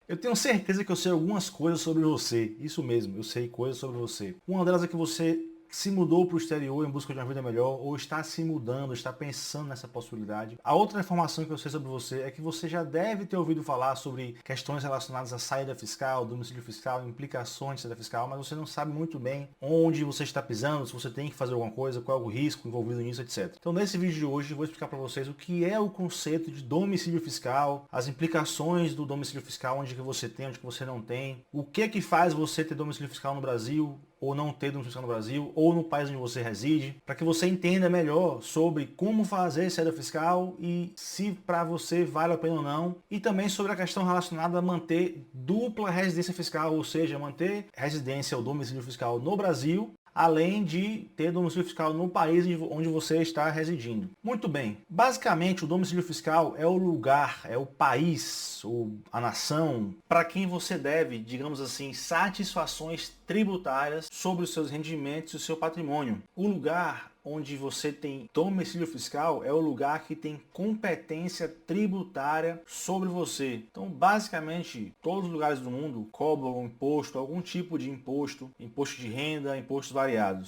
Eu tenho certeza que eu sei algumas coisas sobre você. Isso mesmo, eu sei coisas sobre você. Uma delas é que você se mudou para o exterior em busca de uma vida melhor, ou está se mudando, está pensando nessa possibilidade. A outra informação que eu sei sobre você é que você já deve ter ouvido falar sobre questões relacionadas à saída fiscal, domicílio fiscal, implicações de saída fiscal, mas você não sabe muito bem onde você está pisando, se você tem que fazer alguma coisa, qual é o risco envolvido nisso, etc. Então nesse vídeo de hoje eu vou explicar para vocês o que é o conceito de domicílio fiscal, as implicações do domicílio fiscal, onde que você tem, onde que você não tem, o que faz você ter domicílio fiscal no Brasil, ou não ter domicílio fiscal no Brasil, ou no país onde você reside, para que você entenda melhor sobre como fazer saída fiscal e se para você vale a pena ou não, e também sobre a questão relacionada a manter dupla residência fiscal, ou seja, manter residência ou domicílio fiscal no Brasil, além de ter domicílio fiscal no país onde você está residindo. Muito bem, basicamente o domicílio fiscal é o lugar, é o país ou a nação para quem você deve, digamos assim, satisfações tributárias sobre os seus rendimentos e o seu patrimônio. O lugar onde você tem domicílio fiscal é o lugar que tem competência tributária sobre você. Então, basicamente, todos os lugares do mundo cobram imposto, algum tipo de imposto, imposto de renda, impostos variados.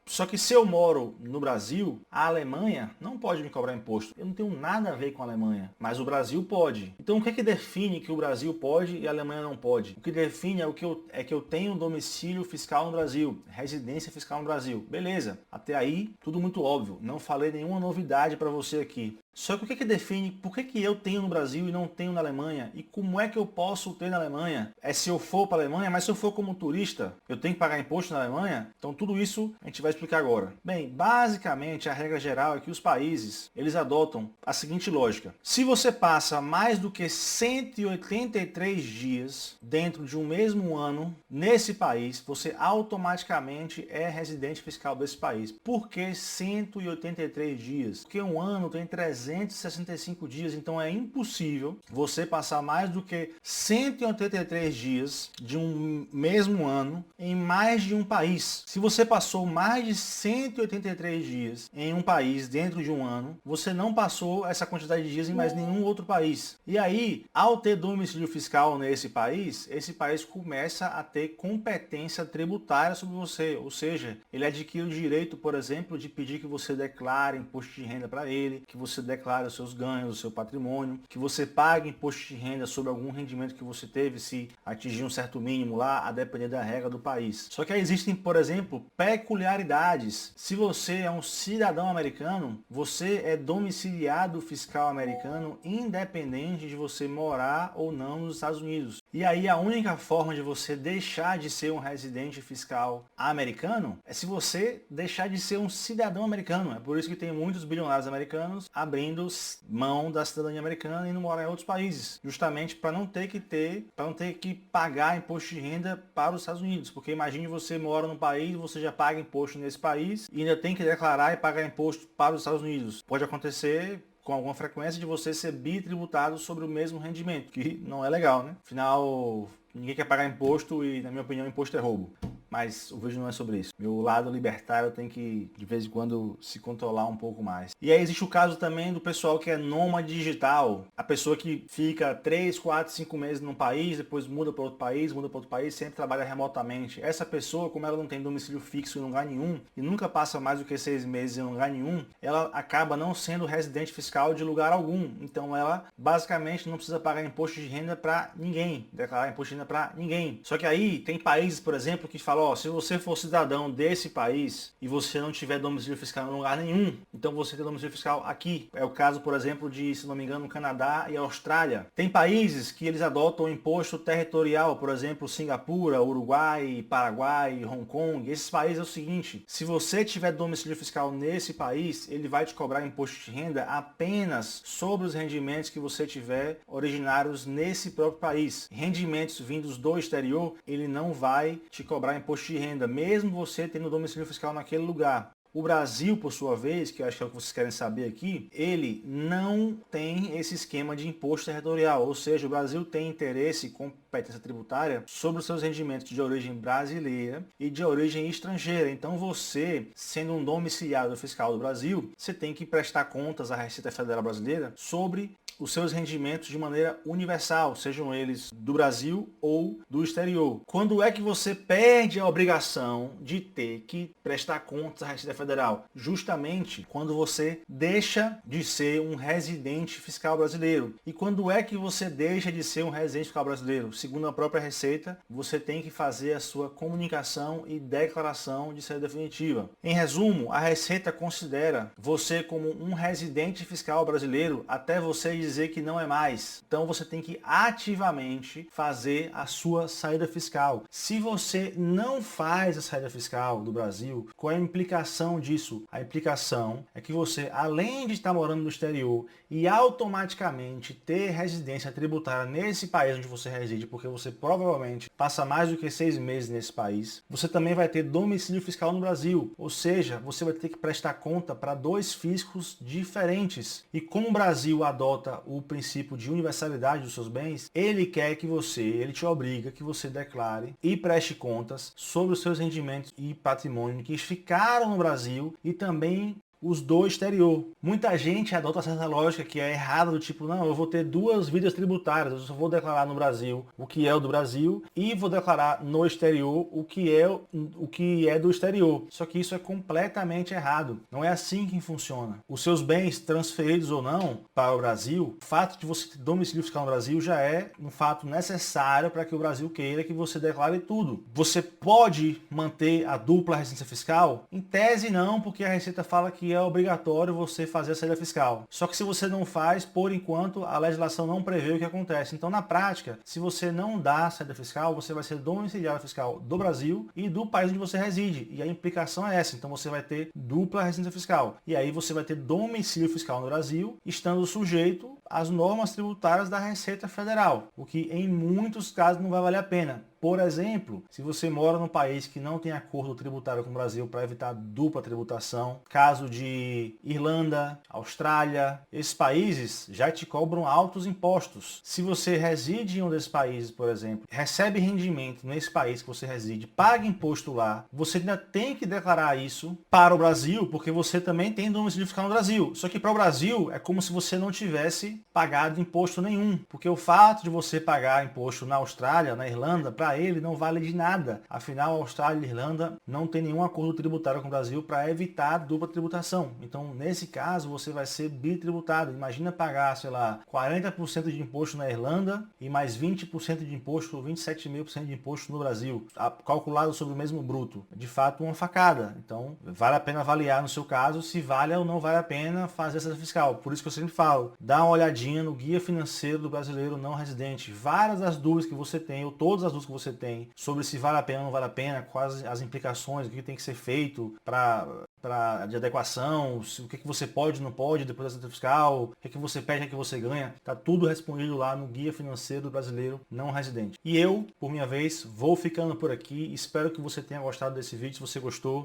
Só que se eu moro no Brasil, a Alemanha não pode me cobrar imposto. Eu não tenho nada a ver com a Alemanha, mas o Brasil pode. Então, o que é que define que o Brasil pode e a Alemanha não pode? O que define é que eu tenho domicílio fiscal no Brasil, residência fiscal no Brasil. Beleza, até aí tudo muito óbvio, não falei nenhuma novidade para você aqui. Só que o que define por que eu tenho no Brasil e não tenho na Alemanha? E como é que eu posso ter na Alemanha? É se eu for para a Alemanha, mas se eu for como turista, eu tenho que pagar imposto na Alemanha? Então tudo isso a gente vai explicar agora. Bem, basicamente a regra geral é que os países, eles adotam a seguinte lógica. Se você passa mais do que 183 dias dentro de um mesmo ano nesse país, você automaticamente é residente fiscal desse país. Por que 183 dias? Porque um ano tem 365 dias, então é impossível você passar mais do que 183 dias de um mesmo ano em mais de um país. Se você passou mais de 183 dias em um país dentro de um ano, você não passou essa quantidade de dias em mais nenhum outro país. E aí, ao ter domicílio fiscal nesse país, esse país começa a ter competência tributária sobre você, ou seja, ele adquire o direito, por exemplo, de pedir que você declare imposto de renda para ele, que você declare os seus ganhos, o seu patrimônio, que você pague imposto de renda sobre algum rendimento que você teve, se atingir um certo mínimo lá, a depender da regra do país. Só que aí existem, por exemplo, peculiaridades. Se você é um cidadão americano, você é domiciliado fiscal americano, independente de você morar ou não nos Estados Unidos. E aí a única forma de você deixar de ser um residente fiscal americano é se você deixar de ser um cidadão americano. É por isso que tem muitos bilionários americanos abrindo mão da cidadania americana e não morar em outros países, justamente para não ter que pagar imposto de renda para os Estados Unidos, porque imagine você mora num país, você já paga imposto nesse país e ainda tem que declarar e pagar imposto para os Estados Unidos. Pode acontecer com alguma frequência de você ser bitributado sobre o mesmo rendimento, que não é legal, né? Afinal, ninguém quer pagar imposto e, na minha opinião, imposto é roubo. Mas o vídeo não é sobre isso. Meu lado libertário tem que, de vez em quando, se controlar um pouco mais. E aí existe o caso também do pessoal que é nômade digital. A pessoa que fica 3, 4, 5 meses num país, depois muda para outro país, sempre trabalha remotamente. Essa pessoa, como ela não tem domicílio fixo em lugar nenhum, e nunca passa mais do que 6 meses em lugar nenhum, ela acaba não sendo residente fiscal de lugar algum. Então ela, basicamente, não precisa pagar imposto de renda para ninguém, declarar imposto de renda para ninguém. Só que aí tem países, por exemplo, que falam, se você for cidadão desse país e você não tiver domicílio fiscal em lugar nenhum, então você tem domicílio fiscal aqui. É o caso, por exemplo, de, se não me engano, Canadá e Austrália. Tem países que eles adotam o imposto territorial, por exemplo, Singapura, Uruguai, Paraguai, Hong Kong. Esses países é o seguinte, se você tiver domicílio fiscal nesse país, ele vai te cobrar imposto de renda apenas sobre os rendimentos que você tiver originários nesse próprio país. Rendimentos vindos do exterior, ele não vai te cobrar imposto de renda, mesmo você tendo domicílio fiscal naquele lugar. O Brasil, por sua vez, que eu acho que é o que vocês querem saber aqui, ele não tem esse esquema de imposto territorial, ou seja, o Brasil tem interesse e competência tributária sobre os seus rendimentos de origem brasileira e de origem estrangeira. Então você, sendo um domiciliado fiscal do Brasil, você tem que prestar contas à Receita Federal Brasileira sobre os seus rendimentos de maneira universal, sejam eles do Brasil ou do exterior. Quando é que você perde a obrigação de ter que prestar contas à Receita Federal? Justamente quando você deixa de ser um residente fiscal brasileiro. E quando é que você deixa de ser um residente fiscal brasileiro? Segundo a própria Receita, você tem que fazer a sua comunicação e declaração de saída definitiva. Em resumo, a Receita considera você como um residente fiscal brasileiro até você dizer que não é mais. Então você tem que ativamente fazer a sua saída fiscal. Se você não faz a saída fiscal do Brasil, qual é a implicação disso? A implicação é que você, além de estar morando no exterior e automaticamente ter residência tributária nesse país onde você reside, porque você provavelmente passa mais do que 6 meses nesse país, você também vai ter domicílio fiscal no Brasil. Ou seja, você vai ter que prestar conta para 2 fiscos diferentes. E como o Brasil adota o princípio de universalidade dos seus bens, ele quer que você, ele te obriga que você declare e preste contas sobre os seus rendimentos e patrimônio que ficaram no Brasil e também os do exterior. Muita gente adota certa lógica que é errada, do tipo, não, eu vou ter 2 vidas tributárias, eu só vou declarar no Brasil o que é o do Brasil e vou declarar no exterior o que é do exterior. Só que isso é completamente errado. Não é assim que funciona. Os seus bens transferidos ou não para o Brasil, o fato de você ter domicílio fiscal no Brasil já é um fato necessário para que o Brasil queira que você declare tudo. Você pode manter a dupla residência fiscal? Em tese não, porque a Receita fala que é obrigatório você fazer a saída fiscal. Só que se você não faz, por enquanto, a legislação não prevê o que acontece. Então, na prática, se você não dá a saída fiscal, você vai ser domiciliário fiscal do Brasil e do país onde você reside. E a implicação é essa. Então, você vai ter dupla residência fiscal. E aí você vai ter domicílio fiscal no Brasil, estando sujeito às normas tributárias da Receita Federal, o que em muitos casos não vai valer a pena. Por exemplo, se você mora num país que não tem acordo tributário com o Brasil para evitar dupla tributação, caso de Irlanda, Austrália, esses países já te cobram altos impostos. Se você reside em um desses países, por exemplo, recebe rendimento nesse país que você reside, paga imposto lá, você ainda tem que declarar isso para o Brasil, porque você também tem domicílio fiscal no Brasil. Só que para o Brasil é como se você não tivesse pagado imposto nenhum, porque o fato de você pagar imposto na Austrália, na Irlanda, para ele não vale de nada. Afinal, a Austrália e a Irlanda não tem nenhum acordo tributário com o Brasil para evitar dupla tributação. Então, nesse caso, você vai ser bitributado. Imagina pagar, sei lá, 40% de imposto na Irlanda e mais 20% de imposto, 27,5% de imposto no Brasil, calculado sobre o mesmo bruto. De fato, uma facada. Então, vale a pena avaliar no seu caso se vale ou não vale a pena fazer essa fiscal. Por isso que eu sempre falo, dá uma olhadinha no Guia Financeiro do Brasileiro Não Residente. Várias das dúvidas que você tem, ou todas as dúvidas que você tem sobre se vale a pena ou não vale a pena, quais as implicações, o que tem que ser feito de adequação, o que você pode e não pode depois da saída fiscal, o que você perde, o que você ganha, tá tudo respondido lá no Guia Financeiro do Brasileiro Não Residente. E eu, por minha vez, vou ficando por aqui. Espero que você tenha gostado desse vídeo. Se você gostou,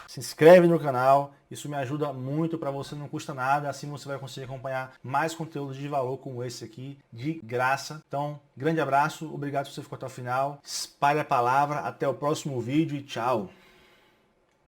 se inscreve no canal, isso me ajuda muito, para você não custa nada, assim você vai conseguir acompanhar mais conteúdos de valor como esse aqui, de graça. Então, grande abraço, obrigado por você ficou até o final, espalhe a palavra, até o próximo vídeo e tchau!